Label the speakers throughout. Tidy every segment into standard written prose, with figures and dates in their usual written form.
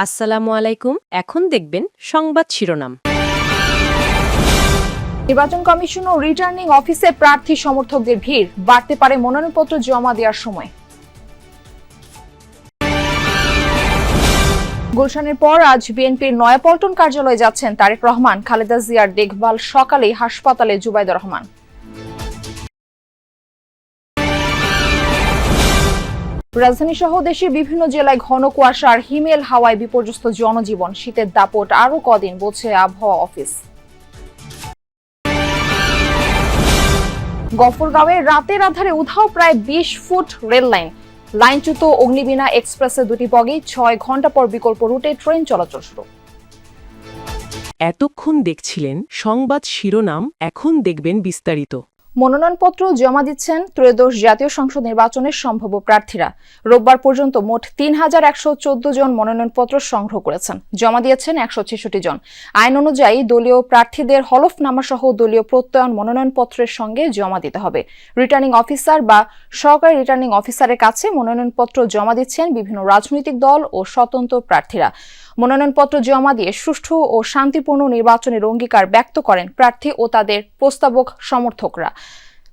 Speaker 1: আসসালামু আলাইকুম। এখন দেখবেন সংবাদ শিরোনাম।
Speaker 2: নির্বাচন কমিশন ও রিটার্নিং অফিসে প্রার্থী সমর্থকদের ভিড় বাড়তে পারে মনোনয়নপত্র জমা দেওয়ার সময়। গুলশানের পর আজ বিএনপির নয়াপল্টন কার্যালয়ে যাচ্ছেন তারেক রহমান, খালেদা জিয়ার দেখভাল সকালেই হাসপাতালে জুবাইদুর রহমান। রাজধানী সহ দেশের বিভিন্ন জেলায় ঘন কুয়াশা আর হিমেল হাওয়ায় বিপর্যস্ত জনজীবন। শীতের দাপট আরো কদিন বলছে আবহাওয়া অফিস। গফরগাঁওয়ে রাতের আধারে উধাও প্রায় ২০ ফুট রেল লাইন। লাইনচ্যুত অগ্নিবীণা এক্সপ্রেসের দুটি বগি, ৬ ঘন্টা পর বিকল্প রুটে ট্রেন চলাচল শুরু।
Speaker 1: এতক্ষণ দেখছিলেন সংবাদ শিরোনাম, এখন দেখবেন বিস্তারিত।
Speaker 2: মনোনয়নপত্র জমা দিচ্ছেন ত্রয়োদশ জাতীয় সংসদ নির্বাচনের সম্ভাব্য প্রার্থীরা। রোববার পর্যন্ত মোট ৩,১১৪ জন মনোনয়নপত্র সংগ্রহ করেছেন। জমা দিয়েছেন ১৬৬ জন। আইন অনুযায়ী দলীয় প্রার্থীদের হলফনামা সহ দলীয় প্রত্যয়ন মনোনয়নপত্রের সঙ্গে জমা দিতে হবে। রিটার্নিং অফিসার বা সহকারী রিটার্নিং অফিসারের কাছে মনোনয়নপত্র জমা দিচ্ছেন বিভিন্ন রাজনৈতিক দল ও স্বতন্ত্র প্রার্থীরা। মনোনয়নপত্র জমা দিয়ে সুষ্ঠু ও শান্তিপূর্ণ নির্বাচনের অঙ্গীকার ব্যক্ত করেন প্রার্থী ও তাদের প্রস্তাবক সমর্থকরা।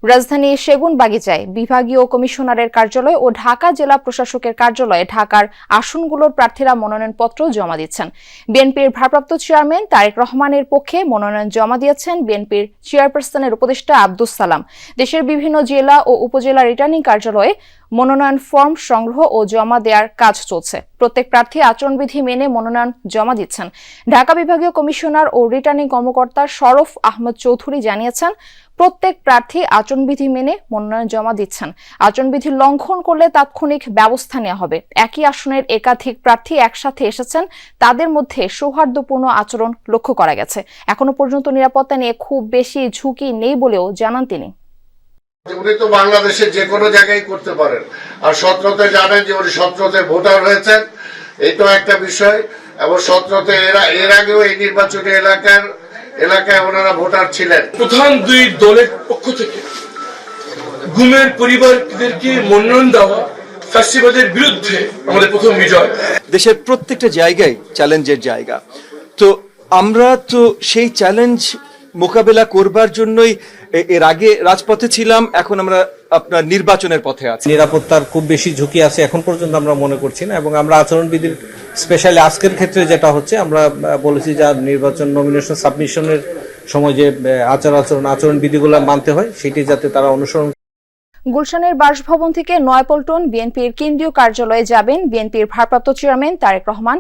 Speaker 2: রাজধানীর সেগুনবাগিচায় বিভাগীয় কমিশনারের কার্যালয় ও ঢাকা জেলা প্রশাসকের কার্যালয়ে ঢাকার আসনগুলোর প্রার্থীরা মনোনয়নপত্র জমা দিচ্ছেন। বিএনপির ভারপ্রাপ্ত চেয়ারম্যান তারেক রহমানের পক্ষে মনোনয়ন জমা দিয়েছেন বিএনপির চেয়ারপারসনের উপদেষ্টা আব্দুস সালাম। দেশের বিভিন্ন জেলা ও উপজেলা রিটার্নিং কার্যালয়ে মনোনয়ন ফর্ম সংগ্রহ ও জমা দেওয়ার কাজ চলছে। প্রত্যেক প্রার্থী আচরণবিধি মেনে মনোনয়ন জমা দিচ্ছেন। ঢাকা বিভাগীয় কমিশনার ও রিটার্নিং কর্মকর্তা শরফ আহমদ চৌধুরী জানিয়েছেন, প্রত্যেক প্রার্থী আচরণবিধি মেনে মনোনয়ন জমা দিচ্ছেন। আচরণবিধি লঙ্ঘন করলে তাৎক্ষণিক ব্যবস্থা নেওয়া হবে। একই আসনের একাধিক প্রার্থী একসাথে এসেছেন, তাদের মধ্যে সৌহার্দ্যপূর্ণ আচরণ লক্ষ্য করা গেছে। এখনো পর্যন্ত নিরাপত্তা নিয়ে খুব বেশি ঝুঁকি নেই বলেও জানান তিনি।
Speaker 3: উনি তো বাংলাদেশের যে কোনো জায়গায় করতে পারেন, আর 17তে জানেন যে উনি 17তে ভোটার হয়েছেন, এইটাও একটা বিষয়। এবং 17তে এর আগেও এই নির্বাচনী এলাকায় ওনারা ভোটার ছিলেন।
Speaker 4: প্রধান দুই দলের পক্ষ থেকে গুমের পরিবারদেরকে মনোনয়ন দেওয়া ফ্যাসিবাদের বিরুদ্ধে আমাদের প্রথম বিজয়।
Speaker 5: দেশের প্রত্যেকটা জায়গায় চ্যালেঞ্জের জায়গা, তো আমরা তো সেই চ্যালেঞ্জ মোকাবেলা করবার জন্যই এর আগে রাজপথে ছিলাম, এখন আমরা আপনার নির্বাচনের পথে আছি।
Speaker 6: নিরাপত্তার খুব বেশি ঝুঁকি আছে এখন পর্যন্ত আমরা মনে করছি না, এবং আমরা আচরণবিধির স্পেশালি আজকের ক্ষেত্রে যেটা হচ্ছে, আমরা বলেছি যে নির্বাচন নমিনেশন সাবমিশনের সময় যে আচরণবিধিগুলো মানতে হয় সেটি যাতে তারা অনুসরণ।
Speaker 2: গুলশানের বাসভবন থেকে নয়াপল্টন বিএনপির কেন্দ্রীয় কার্যালয়ে যাবেন বিএনপির ভারপ্রাপ্ত চেয়ারম্যান তারেক রহমান।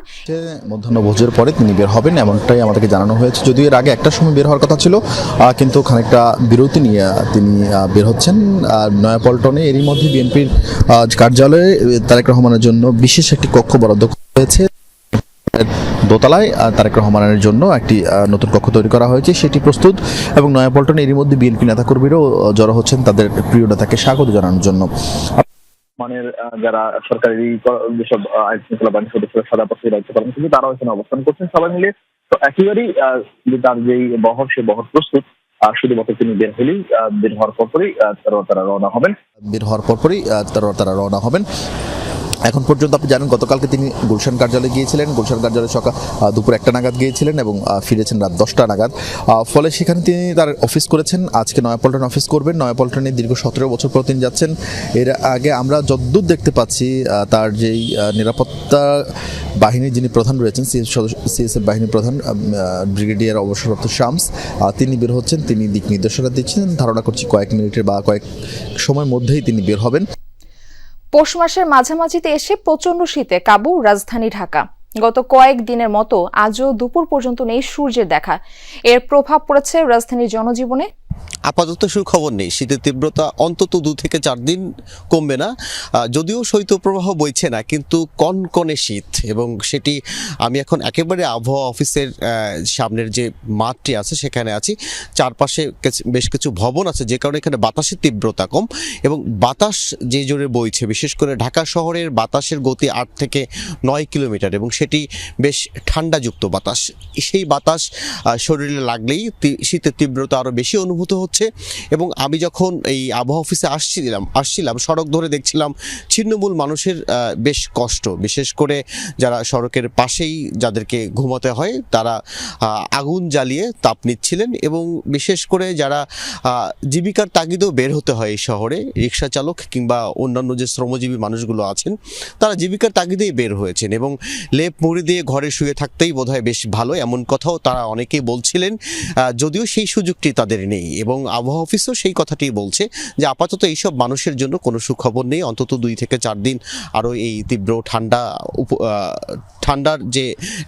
Speaker 7: মধ্যাহ্নভোজের পরে তিনি বের হবেন এমনটাই আমাদেরকে জানানো হয়েছে। যদিও এর আগে একটা সময় বের হওয়ার কথা ছিল, কিন্তু খানিকটা বিরতি নিয়ে তিনি বের হচ্ছেন নয়াপল্টনে। এরই মধ্যে বিএনপির কার্যালয়ে তারেক রহমানের জন্য বিশেষ একটি কক্ষ বরাদ্দ হয়েছে। দোতলায় তারেক রহমানের জন্য একটি নতুন কক্ষ তৈরি করা হয়েছে, সেটি প্রস্তুত। এবং নয়াপল্টনে এরই মধ্যে বিএনপি নেতাকর্মীরাও জড়ো হচ্ছেন তাদের প্রিয় নেতাকে স্বাগত জানানোর জন্য।
Speaker 8: মানের যারা সরকারি যেসব আইন শৃঙ্খলা বাহিনীর সদস্যরা সাদা পক্ষে দায়িত্ব পালন করছে তারাও এখানে অবস্থান করছেন সবাই মিলে। তো একেবারেই তার যেই বহর সে বহর প্রস্তুত। শুধুমাত্র তিনি বের হওয়ার পরপরই তারা রওনা হবেন। এখন পর্যন্ত আপনি জানেন গতকালকে তিনি গুলশান কার্যালয়ে গিয়েছিলেন। গুলশান কার্যালয়ে দুপুর 1টা নাগাদ গিয়েছিলেন এবং ফিরেছেন রাত 10টা নাগাদ। ফলে সেখানে তিনি তার অফিস করেছেন। আজকে নয়াপল্টন অফিস করবেন। নয়াপল্টনে দীর্ঘ 17 বছর পর তিনি যাচ্ছেন। এর আগে আমরা যদ্দূর দেখতে পাচ্ছি তার যেই নিরাপত্তা বাহিনীর যিনি প্রধান রয়েছেন, সিএসএফ বাহিনীর প্রধান ব্রিগেডিয়ার অবসরপ্রাপ্ত শামস, তিনি বের হচ্ছেন। তিনি দিক নির্দেশনা দিচ্ছেন। ধারণা করছি কয়েক মিনিটের বা কয়েক সময়ের মধ্যেই তিনি বের হবেন।
Speaker 2: পৌষ মাসের মাঝামাঝিতে এসে প্রচন্ড শীতে কাবু রাজধানী ঢাকা। গত কয়েক দিনের মতো আজও দুপুর পর্যন্ত নেই সূর্যের দেখা। এর প্রভাব পড়েছে রাজধানীর জনজীবনে।
Speaker 9: আপাতত সুখবর নেই, শীতের তীব্রতা অন্তত 2 থেকে 4 দিন কমবে না। যদিও শৈত্যপ্রবাহ বইছে না, কিন্তু কনকনে শীত। এবং সেটি আমি এখন একেবারে আবহাওয়া অফিসের সামনের যে মাঠটি আছে সেখানে আছি। চারপাশে বেশ কিছু ভবন আছে, যে কারণে এখানে বাতাসের তীব্রতা কম এবং বাতাস যে জোরে বইছে, বিশেষ করে ঢাকা শহরের বাতাসের গতি 8 থেকে 9 কিলোমিটার এবং সেটি বেশ ঠান্ডাযুক্ত বাতাস। সেই বাতাস শরীরে লাগলেই শীতের তীব্রতা আরও বেশি অনুভূত হতে হচ্ছে। এবং আমি যখন এই আবহাওয়া অফিসে আসছিলাম সড়ক ধরে দেখছিলাম ছিন্নমূল মানুষের বেশ কষ্ট, বিশেষ করে যারা সড়কের পাশেই যাদেরকে ঘুমাতে হয় তারা আগুন জ্বালিয়ে তাপ নিচ্ছিলেন। এবং বিশেষ করে যারা জীবিকার তাগিদেও বের হতে হয় এই শহরে, রিক্সা চালক কিংবা অন্যান্য যে শ্রমজীবী মানুষগুলো আছেন তারা জীবিকার তাগিদেই বের হয়েছেন এবং লেপ মুড়ি দিয়ে ঘরে শুয়ে থাকতেই বোধহয় বেশ ভালো, এমন কথাও তারা অনেকেই বলছিলেন, যদিও সেই সুযোগটি তাদের নেই। এবং আবহাওয়া অফিসও সেই কথাটি বলছে যে আপাতত এইসব মানুষের জন্য কোনো সুখবর নেই, অন্তত 2 থেকে 4 দিন আরও এই তীব্র ঠান্ডার যে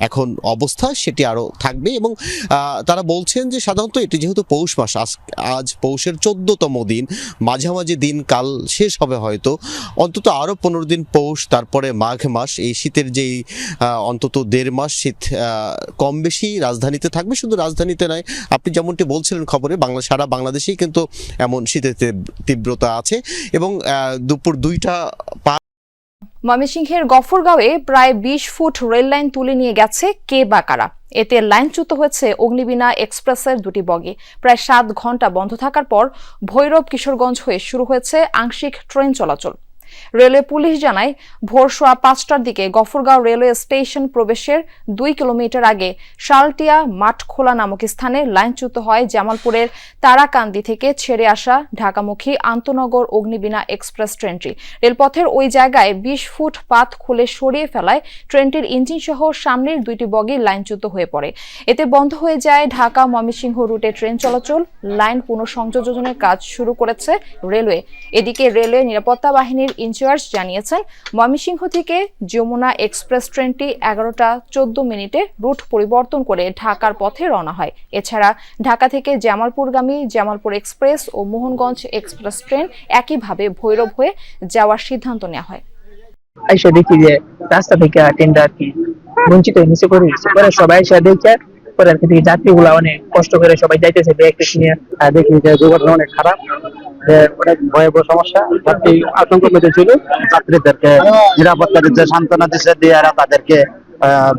Speaker 9: এখন অবস্থা সেটি আরও থাকবে। এবং তারা বলছেন যে সাধারণত এটি যেহেতু পৌষ মাস, আজ পৌষের 14তম দিন, মাঝামাঝি দিন কাল শেষ হবে হয়তো, অন্তত আরও 15 দিন পৌষ, তারপরে মাঘ মাস, এই শীতের যেই অন্তত 1.5 মাস শীত কম বেশি রাজধানীতে থাকবে। শুধু রাজধানীতে নয়, আপনি যেমনটি বলছিলেন খবরে, সারা বাংলাদেশেই কিন্তু এমন শীতের তীব্রতা আছে। এবং দুপুর 2টা
Speaker 2: ময়মনসিংহের গফরগাঁওয়ে প্রায় 20 ফুট রেল লাইন তুলে নিয়ে গেছে কে বা কারা। এতে লাইনচ্যুত হয়েছে অগ্নিবীণা এক্সপ্রেসের 2টি বগি। প্রায় 7 ঘন্টা বন্ধ থাকার পর ভৈরব কিশোরগঞ্জ হয়ে শুরু হয়েছে আংশিক ট্রেন চলাচল। রেলওয়ে পুলিশ জানায়, ভোর 5:15টার দিকে গফরগাঁও রেলওয়ে স্টেশন প্রবেশের 2 কিলোমিটার আগে শালটিয়া মাঠখোলা নামক স্থানে লাইনচ্যুত হয় জামালপুরের তারাকান্দি থেকে ছেড়ে আসা ঢাকামুখী আন্তনগর অগ্নিবীণা এক্সপ্রেস ট্রেনটি। রেলপথের ওই জায়গায় 20 ফুট পাত খুলে সরিয়ে ফেলায় ট্রেনটির ইঞ্জিন সহ সামনের 2টি বগি লাইনচ্যুত হয়ে পড়ে। এতে বন্ধ হয়ে যায় ঢাকা ময়মনসিংহ রুটে ট্রেন চলাচল। লাইন পুনঃসংযোজনের কাজ শুরু করেছে রেলওয়ে। এদিকে রেলওয়ে নিরাপত্তা বাহিনীর ইনচার্জ জানিয়েছেন, ময়মনসিংহ থেকে যমুনা এক্সপ্রেস ট্রেনটি 11টা 14 মিনিটে রুট পরিবর্তন করে ঢাকার পথে রওনা হয়। এছাড়া ঢাকা থেকে জামালপুরগামী জামালপুর এক্সপ্রেস ও মোহনগঞ্জ এক্সপ্রেস ট্রেন একইভাবে ভৈরব হয়ে যাওয়ার সিদ্ধান্ত নেওয়া হয়।
Speaker 10: আইসা দেখি যে রাস্তা থেকে ট্রেনটা আর কি বঞ্চিত নিচে করে দিচ্ছে, পরে সবাই এসে দেখে পরে আর কি যাত্রীগুলা অনেক কষ্ট করে সবাই যাইতেছে ব্যাগ নিয়ে, দেখি যে দুর্ঘটনা অনেক খারাপ, অনেক ভয়াবহ সমস্যা। যাত্রী আতঙ্ক মধ্যে ছিল, যাত্রীদেরকে নিরাপত্তা দিচ্ছে, সান্ত্বনা দিচ্ছে, দিয়ে তাদেরকে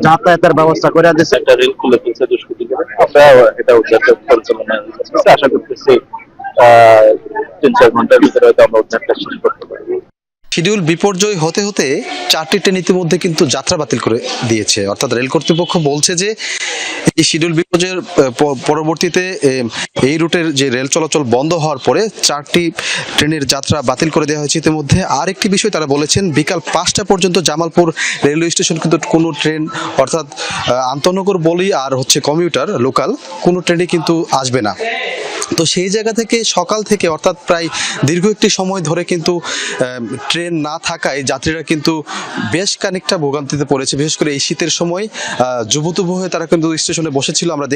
Speaker 10: যাতায়াতের ব্যবস্থা করে দিচ্ছে।
Speaker 11: একটা রেল খুলে দিচ্ছে দুষ্কৃতীরা, আমরা এটা উদ্ধার পরিচালনা আশা করতেছি 3-4 ঘন্টার ভিতরে হয়তো আমরা উদ্ধারটা শেষ করতে পারবো।
Speaker 12: শিডিউল বিপর্যয় হতে হতে 4টি ট্রেন ইতিমধ্যে কিন্তু যাত্রা বাতিল করে দিয়েছে। অর্থাৎ রেল কর্তৃপক্ষ বলছে যে এই শিডিউল বিপর্যয়ের পরবর্তীতে এই রুটের যে রেল চলাচল বন্ধ হওয়ার পরে 4টি ট্রেনের যাত্রা বাতিল করে দেওয়া হয়েছে ইতিমধ্যে। আর একটি বিষয় তারা বলেছেন, বিকাল 5টা পর্যন্ত জামালপুর রেলওয়ে স্টেশন কিন্তু কোনো ট্রেন, অর্থাৎ আন্তনগর বলি আর কমিউটার লোকাল কোনো ট্রেনই কিন্তু আসবে না। তো সেই জায়গা থেকে সকাল থেকে অর্থাৎ প্রায় দীর্ঘ একটি সময় ধরে কিন্তু ট্রেন না থাকায় যাত্রীরা কিন্তু বেশ খানিকটা ভোগান্তিতে পড়েছে। বিশেষ করে এই শীতের সময় জুবুতুবু হয়ে তারা কিন্তু স্টেশনে বসেছিল। আমরা